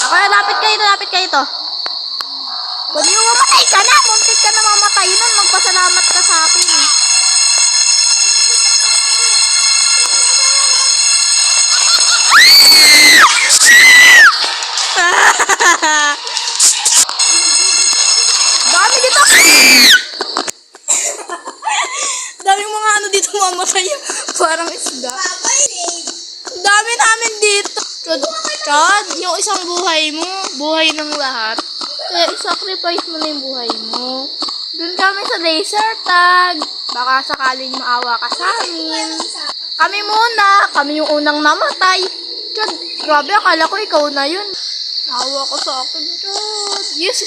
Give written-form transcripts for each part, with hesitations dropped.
Ako, lapit kayo to. Kung yung mamatay ka na, muntik ka na mamatay nun, magpasalamat ka sa akin. Dami dito! Dami mga ano dito mamatay. Parang isda. Dami namin dito. Chad, yung isang buhay mo, buhay ng lahat. Kaya i-sacrifice mo na yung buhay mo. Doon kami sa laser tag. Baka sakaling maawa ka sa amin. Kami muna. Kami yung unang namatay. Chad, grabe, akala ko ikaw na yun. Awa ko sa akin, Chad. Yes.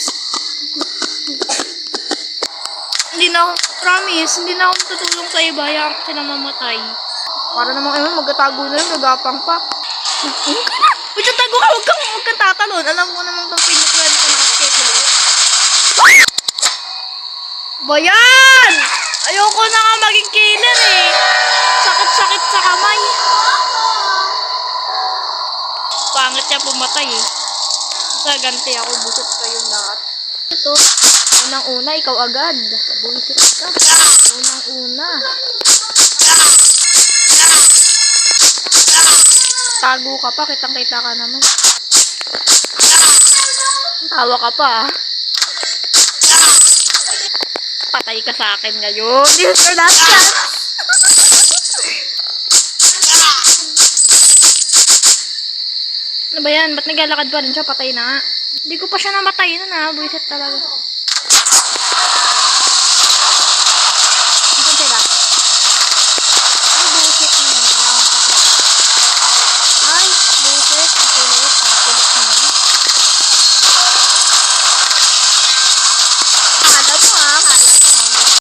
Hindi na ako, promise, hindi na ako tutulong sa iba. Hayaan ko silang mamatay. Para namang magtatago na lang, nagapang pa. Magtatago ka, huwag kang tatalon. Alam ko namang itong pinukulan ko na escape. Bayan! Ayoko na nga maging killer eh. Sakit-sakit sa kamay. Pangit niya pumatay eh. Sa ganti ako, busit kayong lahat. Ito, unang-una, ikaw agad. Busit ka. Unang-una. Tago ka pa, kitang-kita ka naman. Tawa ka pa ah. Patay ka sa akin ngayon. This is your last chance. Ano ba yan? Ba't naglalakad pa rin siya? Patay na nga. Hindi ko pa siya namatay na na. Buisit talaga.